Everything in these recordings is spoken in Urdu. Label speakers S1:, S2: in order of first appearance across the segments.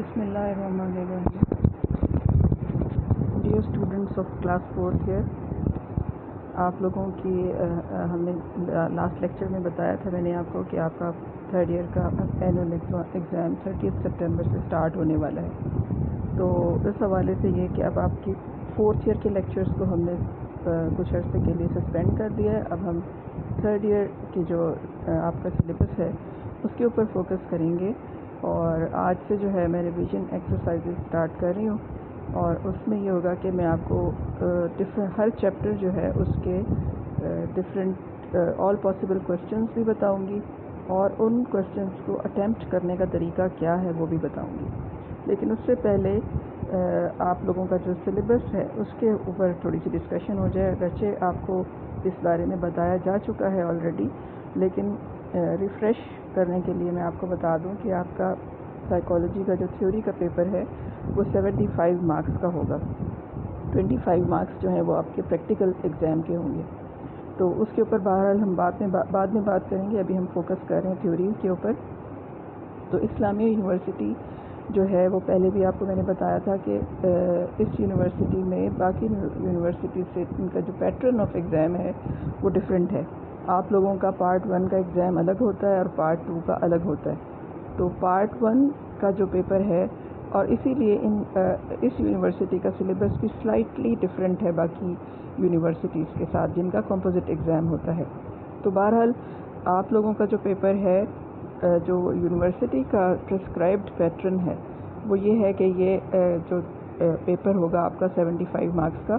S1: بسم اللہ الرحمن الرحیم. Dear students of class 4 year, آپ لوگوں کی ہم نے لاسٹ لیکچر میں بتایا تھا میں نے آپ کو کہ آپ کا 3rd ایئر کا اینول ایگزام 30 سپٹمبر سے اسٹارٹ ہونے والا ہے. تو اس حوالے سے یہ کہ اب آپ کی 4th ایئر کے لیکچرز کو ہم نے کچھ عرصے کے لیے سسپینڈ کر دیا ہے. اب ہم 3rd ایئر کی جو آپ کا سلیبس ہے اس کے اوپر فوکس کریں گے، اور آج سے جو ہے میں ریویژن ایکسرسائزز اسٹارٹ کر رہی ہوں، اور اس میں یہ ہوگا کہ میں آپ کو ہر چیپٹر جو ہے اس کے ڈفرینٹ آل پاسبل کویشچنز بھی بتاؤں گی، اور ان کویشچنز کو اٹیمپٹ کرنے کا طریقہ کیا ہے وہ بھی بتاؤں گی. لیکن اس سے پہلے آپ لوگوں کا جو سلیبس ہے اس کے اوپر تھوڑی سی ڈسکشن ہو جائے. اگرچہ آپ کو اس بارے میں بتایا جا چکا ہے آلریڈی، لیکن ریفریش کرنے کے لیے میں آپ کو بتا دوں کہ آپ کا سائیکالوجی کا جو تھیوری کا پیپر ہے وہ 75 مارکس کا ہوگا. 25 مارکس جو ہیں وہ آپ کے پریکٹیکل ایگزام کے ہوں گے. تو اس کے اوپر بہرحال ہم بعد میں بات کریں گے. ابھی ہم فوکس کر رہے ہیں تھیوری کے اوپر. تو اسلامیہ یونیورسٹی جو ہے وہ پہلے بھی آپ کو میں نے بتایا تھا کہ اس یونیورسٹی میں باقی یونیورسٹی سے ان کا جو پیٹرن آف ایگزام ہے وہ ڈفرینٹ ہے. آپ لوگوں کا پارٹ 1 کا ایگزام الگ ہوتا ہے اور پارٹ 2 کا الگ ہوتا ہے. تو پارٹ 1 کا جو پیپر ہے، اور اسی لیے اس یونیورسٹی کا سلیبس بھی سلائٹلی ڈفرینٹ ہے باقی یونیورسٹیز کے ساتھ جن کا کمپوزٹ ایگزام ہوتا ہے. تو بہرحال آپ لوگوں کا جو پیپر ہے، جو یونیورسٹی کا پرسکرائبڈ پیٹرن ہے وہ یہ ہے کہ یہ جو پیپر ہوگا آپ کا 75 مارکس کا،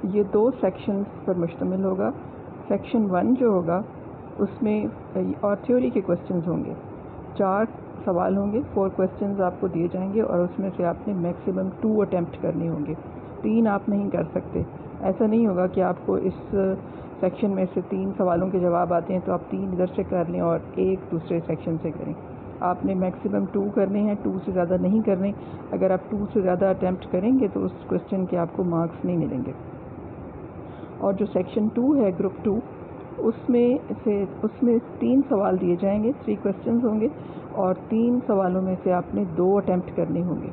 S1: یہ 2 سیکشنز پر مشتمل ہوگا. سیکشن 1 جو ہوگا اس میں اور تھیوری کے کویشچنز ہوں گے. 4 سوال ہوں گے، 4 کویشچنز آپ کو دیے جائیں گے، اور اس میں سے آپ نے میکسیمم 2 اٹیمپٹ کرنے ہوں گے. 3 آپ نہیں کر سکتے. ایسا نہیں ہوگا کہ آپ کو اس سیکشن میں سے 3 سوالوں کے جواب آتے ہیں تو آپ 3 ادھر سے کر لیں اور 1 دوسرے سیکشن سے کریں. آپ نے میکسیمم 2 کرنے ہیں، 2 سے زیادہ نہیں کرنے. اگر آپ 2 سے زیادہ اٹیمپٹ کریں گے تو اس کویشچن کے آپ کو مارکس نہیں ملیں گے. اور جو سیکشن 2 ہے گروپ 2، اس میں 3 سوال دیے جائیں گے، 3 کویشچنز ہوں گے، اور 3 سوالوں میں سے آپ نے 2 اٹیمپٹ کرنے ہوں گے.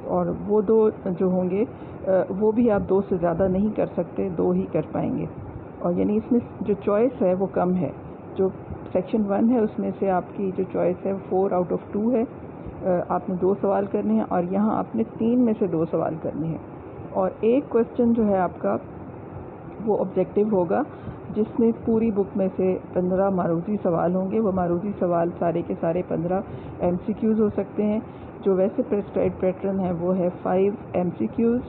S1: اور وہ 2 جو ہوں گے وہ بھی آپ 2 سے زیادہ نہیں کر سکتے، 2 ہی کر پائیں گے. اور یعنی اس میں جو چوائس ہے وہ کم ہے. جو سیکشن 1 ہے اس میں سے آپ کی جو چوائس ہے 4 آؤٹ آف 2 ہے. آپ نے 2 سوال کرنے ہیں، اور یہاں آپ نے 3 میں سے 2 سوال کرنے ہیں. اور ایک کویشچن جو ہے آپ کا وہ آبجیکٹیو ہوگا، جس میں پوری بک میں سے 15 معروضی سوال ہوں گے. وہ معروضی سوال سارے کے سارے 15 ایم سی کیوز ہو سکتے ہیں. جو ویسے پرسکرائبڈ پیٹرن ہے وہ ہے 5 M C Qs,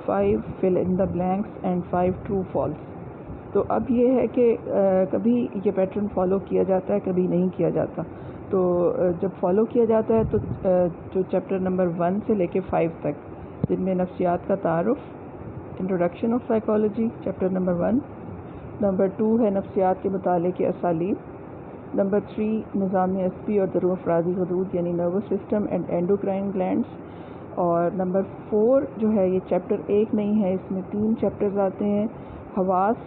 S1: 5 fill in the blanks and 5 true false. تو اب یہ ہے کہ کبھی یہ پیٹرن فالو کیا جاتا ہے، کبھی نہیں کیا جاتا. تو جب فالو کیا جاتا ہے تو جو چیپٹر نمبر 1 سے لے کے 5 تک، جن میں نفسیات کا تعارف، introduction of psychology chapter number 1، number 2 ہے نفسیات کے مطالعے کے اسالیب، نمبر 3 نظام عصبی اور درون افرازی حدود یعنی nervous system and endocrine glands, اور نمبر 4 جو ہے یہ چیپٹر 1 نہیں ہے، اس میں 3 چیپٹرز آتے ہیں. حواس،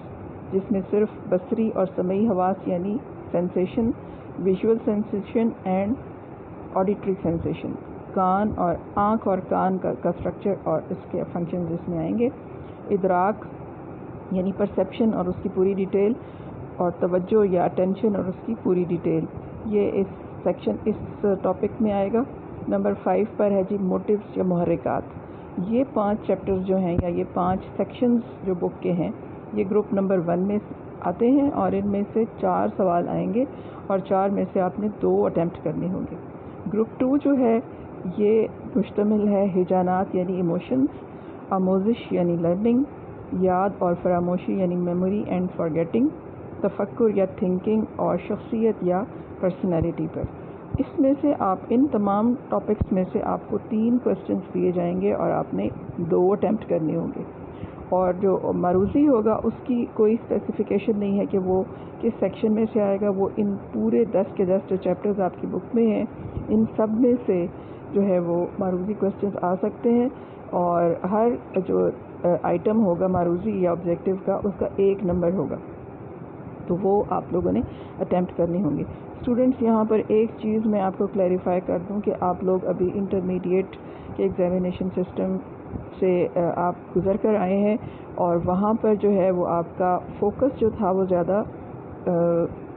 S1: جس میں صرف بصری اور سمعی حواس یعنی sensation, visual sensation and auditory sensation, کان اور آنکھ اور کان کا اسٹرکچر اور اس کے فنکشنز اس میں آئیں گے. ادراک یعنی پرسیپشن اور اس کی پوری ڈیٹیل، اور توجہ یا اٹینشن اور اس کی پوری ڈیٹیل، یہ اس ٹاپک میں آئے گا. نمبر 5 پر ہے جی موٹیوز یا محرکات. یہ 5 چیپٹرز جو ہیں یا یہ 5 سیکشنز جو بک کے ہیں یہ گروپ نمبر 1 میں آتے ہیں، اور ان میں سے 4 سوال آئیں گے، اور 4 میں سے آپ نے 2 اٹیمپٹ کرنے ہوں گے. گروپ 2 جو ہے یہ مشتمل ہے ہیجانات یعنی ایموشنز، آموزش یعنی لرننگ، یاد اور فراموشی یعنی میموری اینڈ فارگیٹنگ، تفکر یا تھنکنگ، اور شخصیت یا پرسنالٹی پر. اس میں سے آپ ان تمام ٹاپکس میں سے آپ کو 3 کویشچنز دیے جائیں گے، اور آپ نے 2 اٹیمپٹ کرنے ہوں گے. اور جو معروضی ہوگا اس کی کوئی اسپیسیفیکیشن نہیں ہے کہ وہ کس سیکشن میں سے آئے گا. وہ ان پورے 10 کے 10 جو چیپٹرز آپ کی بک میں ہیں ان سب میں سے جو ہے وہ معروضی کویشچنز آ سکتے ہیں، اور ہر جو آئٹم ہوگا معروضی یا آبجیکٹیو کا اس کا 1 نمبر ہوگا. تو وہ آپ لوگوں نے اٹیمپٹ کرنی ہوں گی. اسٹوڈنٹس یہاں پر ایک چیز میں آپ کو کلیریفائی کر دوں کہ آپ لوگ ابھی انٹرمیڈیٹ کے ایگزامینیشن سسٹم سے آپ گزر کر آئے ہیں، اور وہاں پر جو ہے وہ آپ کا فوکس جو تھا وہ زیادہ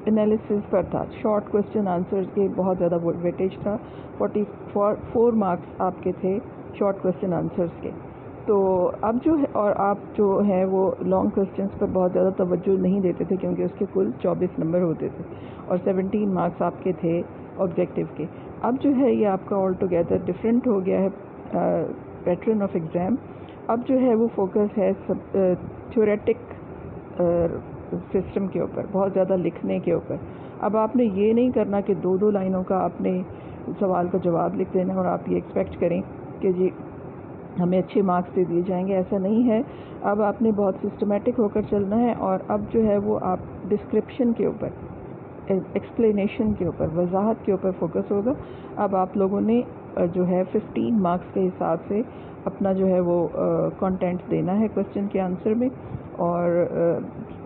S1: انالیسس پر تھا. شارٹ کوسچن آنسر کے بہت زیادہ ویٹیج تھا. 44 مارکس آپ کے تھے شارٹ کوسچن آنسرس کے. تو اب جو ہے، اور آپ جو ہے وہ لانگ کوسچنس پر بہت زیادہ توجہ نہیں دیتے تھے کیونکہ اس کے کل 24 نمبر ہوتے تھے، اور 17 مارکس آپ کے تھے آبجیکٹیو کے. اب جو ہے یہ آپ کا آل ٹوگیدر ڈفرینٹ ہو گیا ہے پیٹرن آف ایگزام. اب جو ہے وہ فوکس ہے تھیوریٹک سسٹم کے اوپر، بہت زیادہ لکھنے کے اوپر. اب آپ نے یہ نہیں کرنا کہ 2 لائنوں کا آپ نے سوال کا جواب لکھ دینا اور آپ یہ ایکسپیکٹ کریں کہ جی ہمیں اچھے مارکس دے دیے جائیں گے. ایسا نہیں ہے. اب آپ نے بہت سسٹمیٹک ہو کر چلنا ہے، اور اب جو ہے وہ آپ ڈسکرپشن کے اوپر، ایکسپلینیشن کے اوپر، وضاحت کے اوپر فوکس ہوگا. اب آپ لوگوں نے جو ہے 15 مارکس کے حساب سے اپنا جو ہے وہ کنٹینٹ دینا ہے کوسچن کے آنسر میں، اور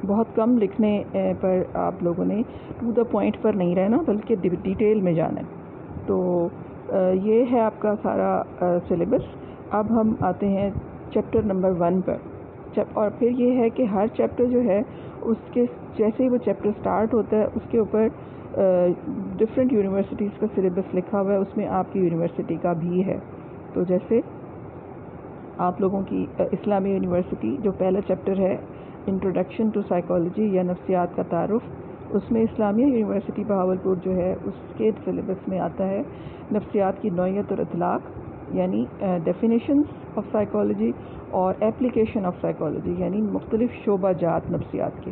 S1: بہت کم لکھنے پر آپ لوگوں نے ٹو دا پوائنٹ پر نہیں رہنا بلکہ ڈیٹیل میں جانا ہے. تو یہ ہے آپ کا سارا سلیبس. اب ہم آتے ہیں چیپٹر نمبر 1 پر. اور پھر یہ ہے کہ ہر چیپٹر جو ہے اس کے جیسے ہی وہ چیپٹر سٹارٹ ہوتا ہے اس کے اوپر ڈفرینٹ یونیورسٹیز کا سلیبس لکھا ہوا ہے، اس میں آپ کی یونیورسٹی کا بھی ہے. تو جیسے آپ لوگوں کی اسلامی یونیورسٹی جو پہلا چیپٹر ہے انٹروڈکشن ٹو سائیکالوجی یا نفسیات کا تعارف، اس میں اسلامیہ یونیورسٹی بہاولپور جو ہے اس کے سلیبس میں آتا ہے نفسیات کی نوعیت اور اطلاق، یعنی ڈیفینیشنز آف سائیکالوجی، اور ایپلیکیشن آف سائیکالوجی یعنی مختلف شعبہ جات نفسیات کے.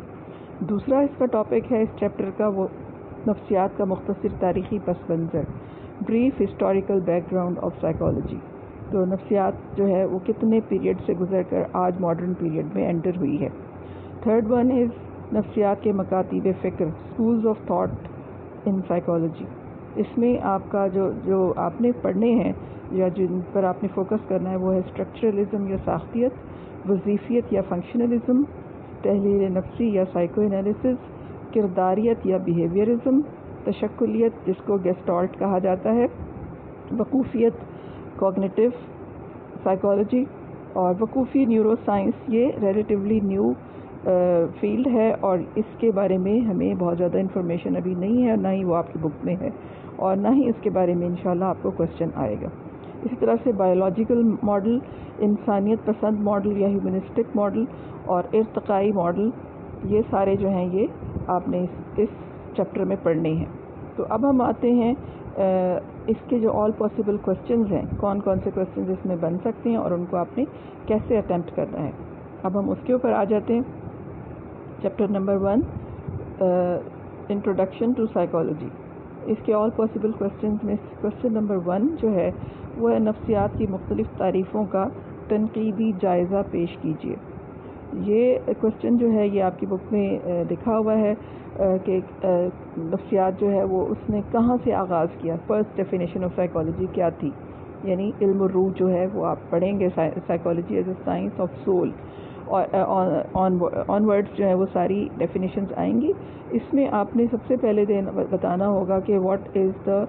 S1: دوسرا اس کا ٹاپک ہے اس چیپٹر کا وہ نفسیات کا مختصر تاریخی پس منظر، brief historical back ground of psychology. تو نفسیات جو ہے وہ کتنے پیریڈ سے گزر کر آج ماڈرن پیریڈ میں انٹر ہوئی ہے. تھرڈ ون از نفسیات کے مکاتیب فکر، schools of thought in psychology. اس میں آپ کا جو آپ نے پڑھنے ہیں یا جن پر آپ نے فوکس کرنا ہے وہ ہے اسٹرکچرلزم یا ساختیت، وظیفیت یا فنکشنلزم، تحلیل نفسی یا سائیکو انالیسس، کرداریت یا بیہیویئرزم، تشکلیت جس کو گیسٹالٹ کہا جاتا ہے، وقوفیت کوگنیٹیو سائیکالوجی، اور وقوفی نیورو سائنس. یہ ریلیٹیولی نیو فیلڈ ہے اور اس کے بارے میں ہمیں بہت زیادہ انفارمیشن ابھی نہیں ہے، نہ ہی وہ آپ کی بک میں ہے، اور نہ ہی اس کے بارے میں انشاءاللہ آپ کو کوسچن آئے گا. اسی طرح سے بایولوجیکل ماڈل، انسانیت پسند ماڈل یا ہیومنسٹک ماڈل، اور ارتقائی ماڈل، یہ سارے جو ہیں یہ آپ نے اس چیپٹر میں پڑھنے ہیں. تو اب ہم آتے ہیں اس کے جو آل پاسبل کوسچنز ہیں، کون کون سے کوسچنز اس میں بن سکتے ہیں اور ان کو آپ نے کیسے اٹیمپٹ کرنا ہے. اب ہم اس کے اوپر آ جاتے ہیں. Chapter number 1 introduction to psychology. اس کے آل پاسبل کوسچنز میں کوسچن نمبر 1 جو ہے وہ ہے نفسیات کی مختلف تعریفوں کا تنقیدی جائزہ پیش کیجیے. یہ کوسچن جو ہے یہ آپ کی بک میں لکھا ہوا ہے کہ نفسیات جو ہے وہ اس نے کہاں سے آغاز کیا. فرسٹ ڈیفینیشن آف سائیکالوجی کیا تھی، یعنی علم الروح جو ہے وہ آپ پڑھیں گے psychology as a science of civil, اور آن ورڈس جو ہے وہ ساری ڈیفینیشنز آئیں گی. اس میں آپ نے سب سے پہلے بتانا ہوگا کہ what is the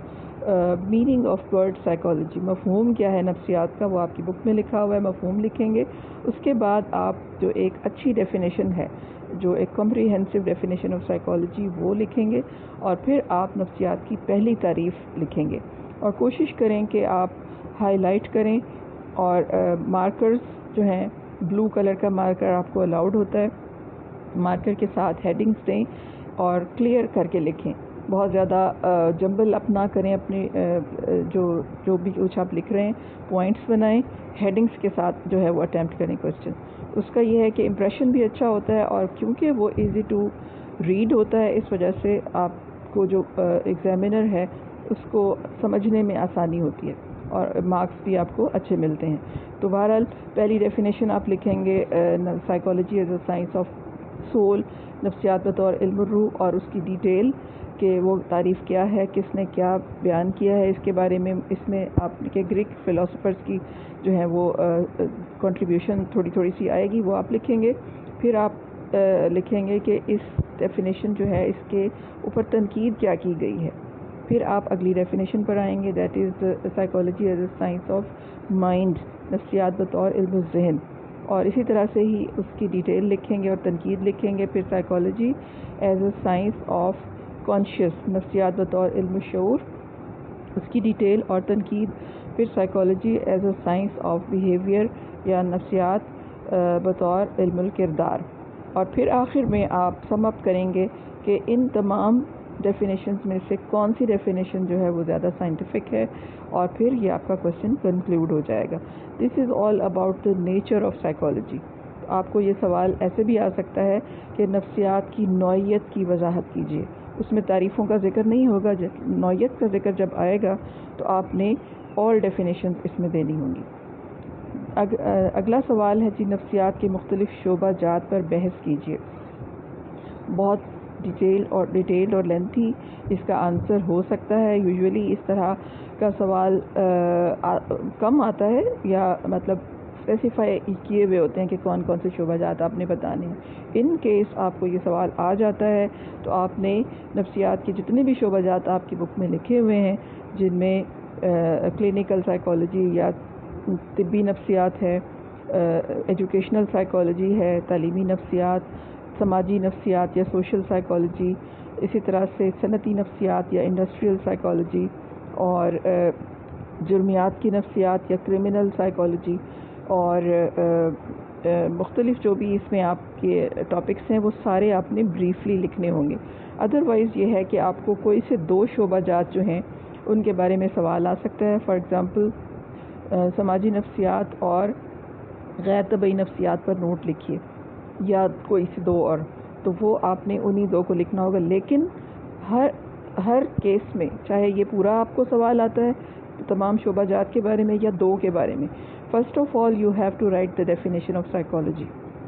S1: meaning of word psychology, مفہوم کیا ہے نفسیات کا، وہ آپ کی بک میں لکھا ہوا ہے، مفہوم لکھیں گے. اس کے بعد آپ جو ایک اچھی ڈیفینیشن ہے، جو ایک کمپریہنسو ڈیفینیشن آف سائیکالوجی وہ لکھیں گے، اور پھر آپ نفسیات کی پہلی تعریف لکھیں گے. اور کوشش کریں کہ آپ ہائی لائٹ کریں، اور مارکرز جو ہیں بلو کلر کا مارکر آپ کو الاؤڈ ہوتا ہے، مارکر کے ساتھ ہیڈنگز دیں اور کلیئر کر کے لکھیں. بہت زیادہ جمبل اپ نہ کریں، اپنے جو بھی کچھ آپ لکھ رہے ہیں پوائنٹس بنائیں، ہیڈنگز کے ساتھ جو ہے وہ اٹیمپٹ کریں کوسچن. اس کا یہ ہے کہ امپریشن بھی اچھا ہوتا ہے، اور کیونکہ وہ ایزی ٹو ریڈ ہوتا ہے اس وجہ سے آپ کو جو ایگزامینر ہے اس کو سمجھنے میں آسانی ہوتی ہے، اور مارکس بھی آپ کو اچھے ملتے ہیں. تو بہرحال پہلی ڈیفینیشن آپ لکھیں گے psychology as a science of civil, نفسیات بطور علم الروح، اور اس کی ڈیٹیل کہ وہ تعریف کیا ہے، کس نے کیا بیان کیا ہے اس کے بارے میں. اس میں آپ کے گریک فلاسفرز کی جو ہے وہ کنٹریبیوشن تھوڑی سی آئے گی، وہ آپ لکھیں گے. پھر آپ لکھیں گے کہ اس ڈیفینیشن جو ہے اس کے اوپر تنقید کیا کی گئی ہے. پھر آپ اگلی ڈیفینیشن پر آئیں گے، that is psychology as a science of mind, نفسیات بطور علم الذہن، اور اسی طرح سے ہی اس کی ڈیٹیل لکھیں گے اور تنقید لکھیں گے. پھر psychology as a science of conscious, نفسیات بطور علم الشعور، اس کی ڈیٹیل اور تنقید. پھر psychology as a science of behaviour یا نفسیات بطور علم الکردار. اور پھر آخر میں آپ سم اپ کریں گے کہ ان تمام ڈیفینیشنز میں سے کون سی ڈیفینیشن جو ہے وہ زیادہ سائنٹیفک ہے، اور پھر یہ آپ کا کویشچن کنکلوڈ ہو جائے گا. This is all about the nature of psychology. آپ کو یہ سوال ایسے بھی آ سکتا ہے کہ نفسیات کی نوعیت کی وضاحت کیجیے. اس میں تعریفوں کا ذکر نہیں ہوگا، نوعیت کا ذکر جب آئے گا تو آپ نے آل ڈیفینیشنز اس میں دینی ہوں گی. اگلا سوال ہے جی، نفسیات کے مختلف شعبہ جات پر بحث کیجیے. بہت ڈیٹیل اور لینتھی اس کا آنسر ہو سکتا ہے. یوزولی اس طرح کا سوال کم آتا ہے، یا مطلب اسپیسیفائی کیے ہوئے ہوتے ہیں کہ کون کون سے شعبہ جات آپ نے بتانے ہیں. ان کیس آپ کو یہ سوال آ جاتا ہے تو آپ نے نفسیات کے جتنے بھی شعبہ جات آپ کی بک میں لکھے ہوئے ہیں، جن میں کلینکل سائیکالوجی یا طبی نفسیات ہے، ایجوکیشنل سائیکالوجی ہے، تعلیمی نفسیات، سماجی نفسیات یا سوشل سائیکالوجی، اسی طرح سے صنعتی نفسیات یا انڈسٹریل سائیکالوجی، اور جرمیات کی نفسیات یا کرمنل سائیکالوجی، اور مختلف جو بھی اس میں آپ کے ٹاپکس ہیں وہ سارے آپ نے بریفلی لکھنے ہوں گے. ادروائز یہ ہے کہ آپ کو کوئی سے 2 شعبہ جات جو ہیں ان کے بارے میں سوال آ سکتا ہے. فار ایگزامپل سماجی نفسیات اور غیر طبعی نفسیات پر نوٹ لکھیے، یا کوئی سے 2 اور، تو وہ آپ نے انہی 2 کو لکھنا ہوگا. لیکن ہر کیس میں، چاہے یہ پورا آپ کو سوال آتا ہے تمام شعبہ جات کے بارے میں یا 2 کے بارے میں، first of all you have to write the definition of psychology.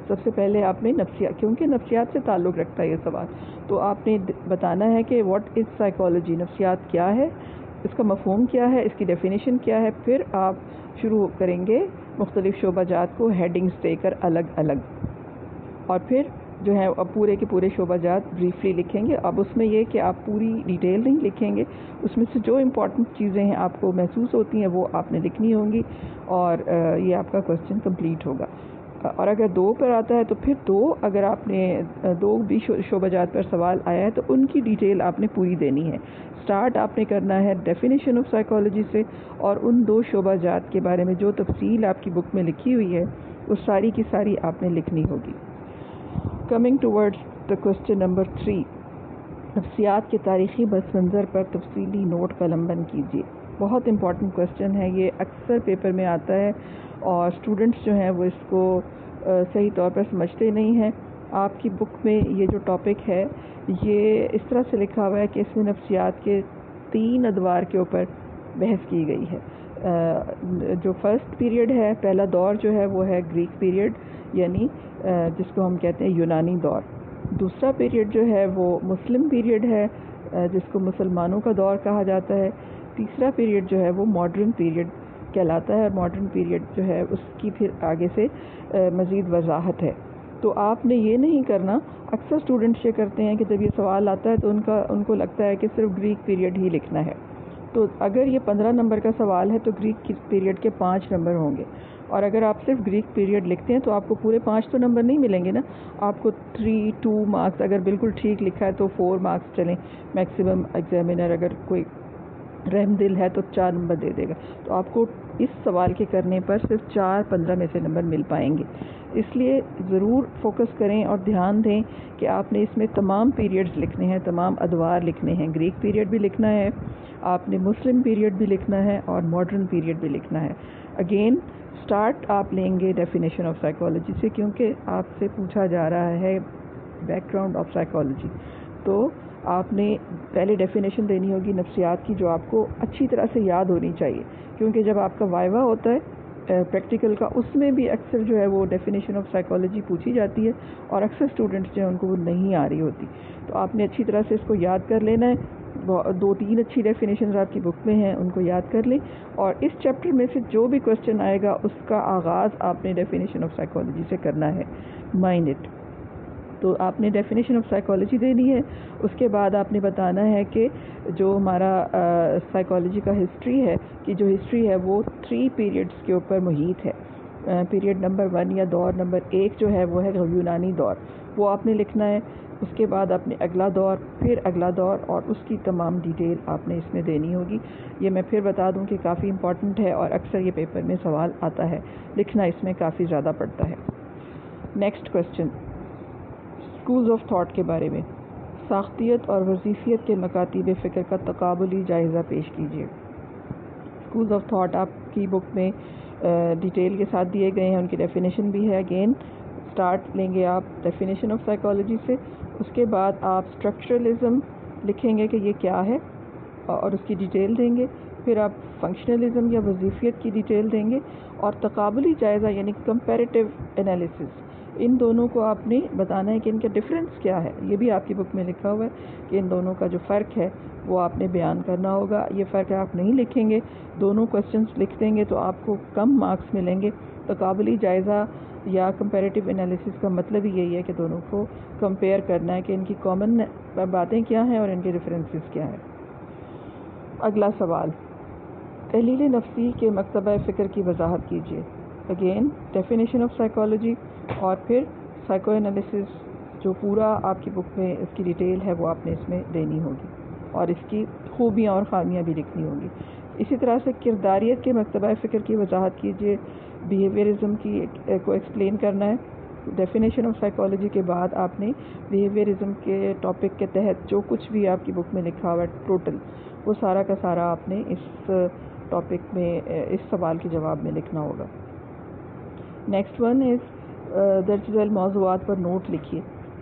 S1: سب سے پہلے آپ نے نفسیات، کیونکہ نفسیات سے تعلق رکھتا ہے یہ سوال، تو آپ نے بتانا ہے کہ واٹ از سائیکالوجی، نفسیات کیا ہے، اس کا مفہوم کیا ہے، اس کی ڈیفینیشن کیا ہے. پھر آپ شروع کریں گے مختلف شعبہ جات کو ہیڈنگز دے کر الگ الگ، اور پھر جو ہے اب پورے کے پورے شعبہ جات بریفلی لکھیں گے. اب اس میں یہ کہ آپ پوری ڈیٹیل نہیں لکھیں گے، اس میں سے جو امپورٹنٹ چیزیں ہیں آپ کو محسوس ہوتی ہیں وہ آپ نے لکھنی ہوں گی، اور یہ آپ کا کویشچن کمپلیٹ ہوگا. اور اگر 2 پر آتا ہے تو پھر 2، اگر آپ نے 2 بھی شعبہ جات پر سوال آیا ہے تو ان کی ڈیٹیل آپ نے پوری دینی ہے. سٹارٹ آپ نے کرنا ہے ڈیفینیشن آف سائیکالوجی سے، اور ان 2 شعبہ جات کے بارے میں جو تفصیل آپ کی بک میں لکھی ہوئی ہے وہ ساری کی ساری آپ نے لکھنی ہوگی. Coming towards the question number 3، نفسیات کے تاریخی پس منظر پر تفصیلی نوٹ قلم بند کیجیے. بہت امپورٹنٹ کویشچن ہے یہ، اکثر پیپر میں آتا ہے اور اسٹوڈنٹس جو ہیں وہ اس کو صحیح طور پر سمجھتے نہیں ہیں. آپ کی بک میں یہ جو ٹاپک ہے یہ اس طرح سے لکھا ہوا ہے کہ اس میں نفسیات کے 3 ادوار کے اوپر بحث کی گئی ہے. جو فرسٹ پیریڈ ہے، پہلا دور جو ہے وہ ہے گریک پیریڈ، یعنی جس کو ہم کہتے ہیں یونانی دور. دوسرا پیریڈ جو ہے وہ مسلم پیریڈ ہے، جس کو مسلمانوں کا دور کہا جاتا ہے. تیسرا پیریڈ جو ہے وہ ماڈرن پیریڈ کہلاتا ہے، اور ماڈرن پیریڈ جو ہے اس کی پھر آگے سے مزید وضاحت ہے. تو آپ نے یہ نہیں کرنا، اکثر اسٹوڈنٹس یہ کرتے ہیں کہ جب یہ سوال آتا ہے تو ان کو لگتا ہے کہ صرف گریک پیریڈ ہی لکھنا ہے. تو اگر یہ 15 نمبر کا سوال ہے تو گریک پیریڈ کے 5 نمبر ہوں گے، اور اگر آپ صرف گریک پیریڈ لکھتے ہیں تو آپ کو پورے 5 تو نمبر نہیں ملیں گے نا. آپ کو 2 مارکس، اگر بالکل ٹھیک لکھا ہے تو 4 مارکس چلیں میکسیمم. ایگزامینر اگر کوئی رحم دل ہے تو 4 نمبر دے دے گا. تو آپ کو اس سوال کے کرنے پر صرف 4-15 میں سے نمبر مل پائیں گے. اس لیے ضرور فوکس کریں اور دھیان دیں کہ آپ نے اس میں تمام پیریڈز لکھنے ہیں، تمام ادوار لکھنے ہیں. گریک پیریڈ بھی لکھنا ہے، آپ نے مسلم پیریڈ بھی لکھنا ہے، اور ماڈرن پیریڈ بھی لکھنا ہے. اگین سٹارٹ آپ لیں گے ڈیفینیشن آف سائیکالوجی سے، کیونکہ آپ سے پوچھا جا رہا ہے بیک گراؤنڈ آف سائیکالوجی. تو آپ نے پہلے ڈیفینیشن دینی ہوگی نفسیات کی، جو آپ کو اچھی طرح سے یاد ہونی چاہیے، کیونکہ جب آپ کا وائوا ہوتا ہے پریکٹیکل کا، اس میں بھی اکثر جو ہے وہ ڈیفینیشن آف سائیکالوجی پوچھی جاتی ہے، اور اکثر اسٹوڈنٹس جو ہیں ان کو وہ نہیں آ رہی ہوتی. تو آپ نے اچھی طرح سے اس کو یاد کر لینا ہے. 2-3 اچھی ڈیفینیشنز آپ کی بک میں ہیں، ان کو یاد کر لیں. اور اس چیپٹر میں سے جو بھی کویشچن آئے گا اس کا آغاز آپ نے ڈیفینیشن آف سائیکالوجی سے کرنا ہے. Mind it. تو آپ نے ڈیفینیشن آف سائیکالوجی دینی ہے. اس کے بعد آپ نے بتانا ہے کہ جو ہمارا سائیکالوجی کا ہسٹری ہے کہ جو ہسٹری ہے وہ 3 پیریڈس کے اوپر محیط ہے. پیریڈ نمبر 1 یا دور نمبر 1 جو ہے وہ ہے یونانی دور، وہ آپ نے لکھنا ہے. اس کے بعد اپنے اگلا دور، پھر اگلا دور، اور اس کی تمام ڈیٹیل آپ نے اس میں دینی ہوگی. یہ میں پھر بتا دوں کہ کافی امپورٹنٹ ہے اور اکثر یہ پیپر میں سوال آتا ہے، لکھنا اس میں کافی زیادہ پڑتا ہے. Next question, schools of thought کے بارے میں. ساختیت اور وظیفیت کے مکاتیب فکر کا تقابلی جائزہ پیش کیجیے. اسکولز آف تھاٹ آپ کی بک میں ڈیٹیل کے ساتھ دیے گئے ہیں، ان کی ڈیفینیشن بھی ہے. اگین سٹارٹ لیں گے آپ ڈیفینیشن آف سائیکالوجی سے. اس کے بعد آپ اسٹرکچرلزم لکھیں گے کہ یہ کیا ہے اور اس کی ڈیٹیل دیں گے. پھر آپ فنکشنلزم یا وظیفیت کی ڈیٹیل دیں گے، اور تقابلی جائزہ یعنی کمپیریٹیو انالیسس، ان دونوں کو آپ نے بتانا ہے کہ ان کا ڈفرینس کیا ہے. یہ بھی آپ کی بک میں لکھا ہوا ہے کہ ان دونوں کا جو فرق ہے وہ آپ نے بیان کرنا ہوگا. یہ فرق آپ نہیں لکھیں گے، دونوں کوشچنس لکھ دیں گے تو آپ کو کم مارکس ملیں گے. تقابلی جائزہ یا کمپیریٹیو انالیسس کا مطلب ہی یہی ہے کہ دونوں کو کمپیئر کرنا ہے کہ ان کی کامن باتیں کیا ہیں اور ان کے ڈفرینسز کیا ہیں. اگلا سوال، تحلیل نفسی کے مکتبہ فکر کی وضاحت کیجیے. اگین ڈیفینیشن آف سائیکالوجی اور پھر سائیکو انالیسس جو پورا آپ کی بک میں اس کی ڈیٹیل ہے وہ آپ نے اس میں دینی ہوگی، اور اس کی خوبیاں اور خامیاں بھی لکھنی ہوں گی. اسی طرح سے کرداریت کے مکتبہ فکر کی وضاحت کیجیے. بیہیویئرزم کی کو ایکسپلین کرنا ہے. ڈیفینیشن آف سائیکالوجی کے بعد آپ نے بیہیویئرزم کے ٹاپک کے تحت جو کچھ بھی آپ کی بک میں لکھا ہوا ہے ٹوٹل، وہ سارا کا سارا آپ نے اس ٹاپک میں اس سوال کے جواب میں لکھنا ہوگا. نیکسٹ ون از درج ذیل موضوعات پر نوٹ لکھیے.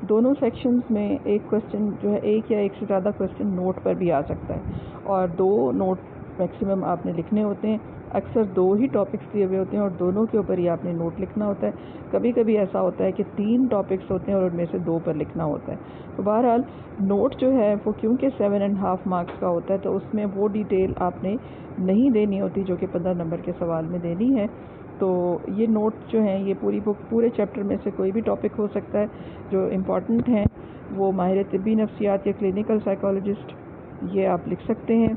S1: دونوں سیکشنز میں ایک کوشچن جو ہے، ایک یا ایک سے زیادہ کوشچن نوٹ پر بھی آ سکتا ہے، اور 2 نوٹ میکسیمم آپ نے لکھنے ہوتے ہیں. اکثر 2 ہی ٹاپکس دیے ہوئے ہوتے ہیں اور دونوں کے اوپر ہی آپ نے نوٹ لکھنا ہوتا ہے. کبھی کبھی ایسا ہوتا ہے کہ 3 ٹاپکس ہوتے ہیں اور ان میں سے 2 پر لکھنا ہوتا ہے. تو بہرحال نوٹ جو ہے وہ کیونکہ 7.5 مارکس کا ہوتا ہے تو اس میں وہ ڈیٹیل آپ نے نہیں دینی ہوتی جو کہ 15 نمبر کے سوال میں دینی ہے. تو یہ نوٹ جو ہیں یہ پوری بک پورے چیپٹر میں سے کوئی بھی ٹاپک ہو سکتا ہے جو امپورٹنٹ ہیں، وہ ماہر طبی نفسیات یا کلینکل سائیکالوجسٹ یہ آپ لکھ سکتے ہیں.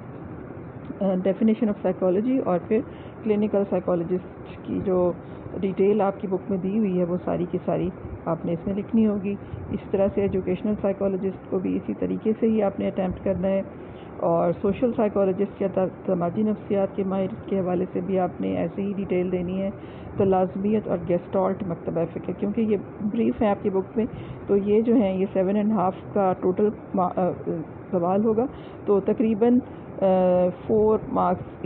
S1: ڈیفینیشن آف سائیکالوجی اور پھر کلینکل سائیکالوجسٹ کی جو ڈیٹیل آپ کی بک میں دی ہوئی ہے وہ ساری کی ساری آپ نے اس میں لکھنی ہوگی. اس طرح سے ایجوکیشنل سائیکالوجسٹ کو بھی اسی طریقے سے ہی آپ نے اٹیمپٹ کرنا ہے، اور سوشل سائیکالوجسٹ یا سماجی نفسیات کے ماہر کے حوالے سے بھی آپ نے ایسے ہی ڈیٹیل دینی ہے. تو لازمیت اور گیسٹالٹ مکتبہ فکر، کیونکہ یہ بریف ہے آپ کی بک میں تو یہ جو ہیں یہ 7.5 کا ٹوٹل سوال ہوگا، تو تقریباً 4 مارکس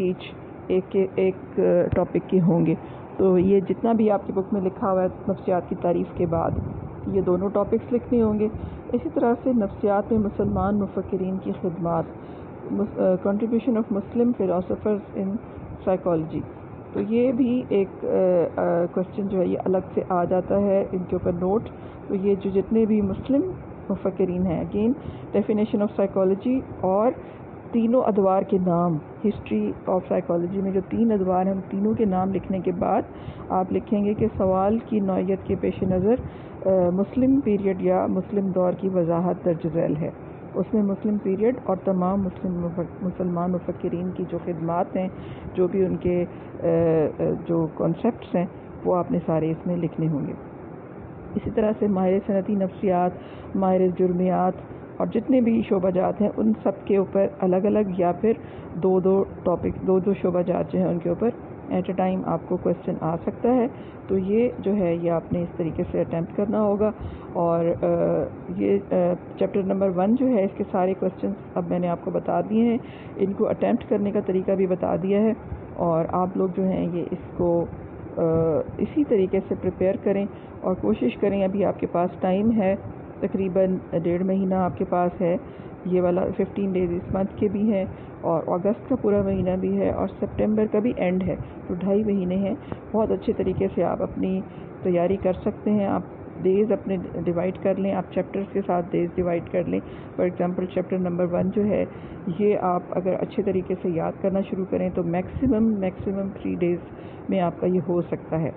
S1: ایک ٹاپک کے ہوں گے. تو یہ جتنا بھی آپ کی بک میں لکھا ہوا ہے نفسیات کی تعریف کے بعد یہ دونوں ٹاپکس لکھنے ہوں گے. اسی طرح سے نفسیات میں مسلمان مفکرین کی خدمات، contribution of Muslim philosophers in psychology, تو یہ بھی ایک کوشچن جو ہے یہ الگ سے آ جاتا ہے ان کے اوپر نوٹ. تو یہ جو جتنے بھی مسلم مفکرین ہیں، اگین ڈیفینیشن آف سائیکالوجی اور تینوں ادوار کے نام، ہسٹری آف سائیکالوجی میں جو 3 ادوار ہیں ان تینوں کے نام لکھنے کے بعد آپ لکھیں گے کہ سوال کی نوعیت کے پیش نظر مسلم پیریڈ یا مسلم دور کی وضاحت درج ذیل ہے. اس میں مسلم پیریڈ اور تمام مسلمان مفکرین کی جو خدمات ہیں، جو بھی ان کے جو کانسیپٹس ہیں وہ آپ نے سارے اس میں لکھنے ہوں گے. اسی طرح سے ماہر صنعتی نفسیات، ماہر جرمیات اور جتنے بھی شعبہ جات ہیں ان سب کے اوپر الگ الگ یا پھر 2 ٹاپک 2 شعبہ جات جو ہیں ان کے اوپر ایٹ اے ٹائم آپ کو کوشچن آ سکتا ہے. تو یہ جو ہے یہ آپ نے اس طریقے سے اٹیمپٹ کرنا ہوگا. اور یہ چیپٹر نمبر 1 جو ہے اس کے سارے کوشچنس اب میں نے آپ کو بتا دیے ہیں، ان کو اٹیمپٹ کرنے کا طریقہ بھی بتا دیا ہے، اور آپ لوگ جو ہیں یہ اس کو اسی طریقے سے پریپیئر کریں اور کوشش کریں. ابھی آپ کے پاس ٹائم ہے، تقریباً 1.5 مہینہ آپ کے پاس ہے. یہ والا 15 ڈیز اس منتھ کے بھی ہیں، اور اگست کا پورا مہینہ بھی ہے، اور سپٹمبر کا بھی اینڈ ہے، تو 2.5 مہینے ہیں. بہت اچھے طریقے سے آپ اپنی تیاری کر سکتے ہیں. آپ ڈیز اپنے ڈیوائڈ کر لیں، آپ چیپٹرز کے ساتھ ڈیز ڈیوائڈ کر لیں. فار ایگزامپل چیپٹر نمبر 1 جو ہے یہ آپ اگر اچھے طریقے سے یاد کرنا شروع کریں تو میکسیمم 3 ڈیز میں آپ کا یہ ہو سکتا ہے،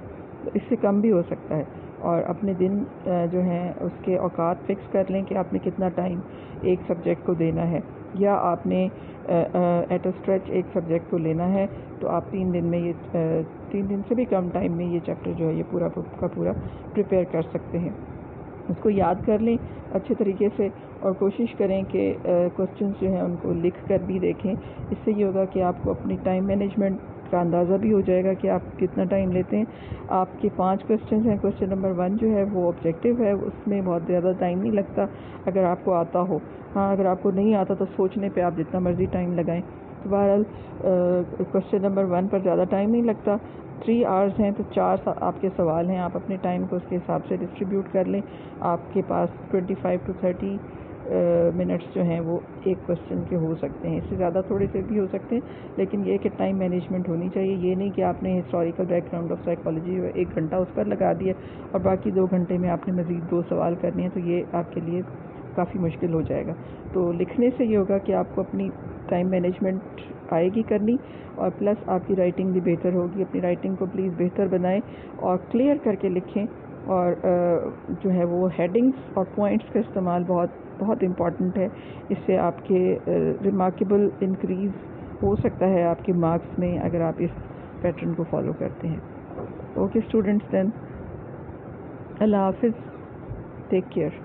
S1: اس سے کم بھی ہو سکتا ہے. اور اپنے دن جو ہیں اس کے اوقات فکس کر لیں کہ آپ نے کتنا ٹائم ایک سبجیکٹ کو دینا ہے، یا آپ نے ایٹ اے اسٹریچ ایک سبجیکٹ کو لینا ہے تو آپ 3 دن میں یہ 3 دن سے بھی کم ٹائم میں یہ چیپٹر جو ہے یہ پورا کا پورا پریپیئر کر سکتے ہیں۔ اس کو یاد کر لیں اچھے طریقے سے، اور کوشش کریں کہ کوسچنز جو ہیں ان کو لکھ کر بھی دیکھیں۔ اس سے یہ ہوگا کہ آپ کو اپنی ٹائم مینجمنٹ کا اندازہ بھی ہو جائے گا کہ آپ کتنا ٹائم لیتے ہیں۔ آپ کے 5 کوسچنز ہیں، کوسچن نمبر 1 جو ہے وہ آبجیکٹیو ہے، اس میں بہت زیادہ ٹائم نہیں لگتا اگر آپ کو آتا ہو۔ ہاں اگر آپ کو نہیں آتا تو سوچنے پہ آپ جتنا مرضی ٹائم لگائیں۔ تو بہرحال کوسچن نمبر 1 پر زیادہ ٹائم نہیں لگتا، 3 آورز ہیں تو 4 آپ کے سوال ہیں، آپ اپنے ٹائم کو اس کے حساب سے ڈسٹریبیوٹ کر لیں۔ آپ کے پاس 25 to 30 منٹس جو ہیں وہ ایک کوسچن کے ہو سکتے ہیں، اس سے زیادہ تھوڑے سے بھی ہو سکتے ہیں، لیکن یہ کہ ٹائم مینجمنٹ ہونی چاہیے۔ یہ نہیں کہ آپ نے historical back ground of psychology 1 گھنٹہ اس پر لگا دیا اور باقی 2 گھنٹے میں آپ نے مزید 2 سوال کرنے ہیں، تو یہ آپ کے لیے کافی مشکل ہو جائے گا۔ تو لکھنے سے یہ ہوگا کہ آپ کو اپنی ٹائم مینجمنٹ آئے گی کرنی، اور پلس آپ کی رائٹنگ بھی بہتر ہوگی۔ اپنی رائٹنگ کو پلیز بہتر بنائیں اور کلیئر کر کے لکھیں، اور جو ہے وہ ہیڈنگس اور پوائنٹس کا استعمال بہت بہت امپورٹنٹ ہے۔ اس سے آپ کے ریمارکیبل انکریز ہو سکتا ہے آپ کے مارکس میں اگر آپ اس پیٹرن کو فالو کرتے ہیں۔ اوکے اسٹوڈنٹس، دین اللہ حافظ، ٹیک کیئر۔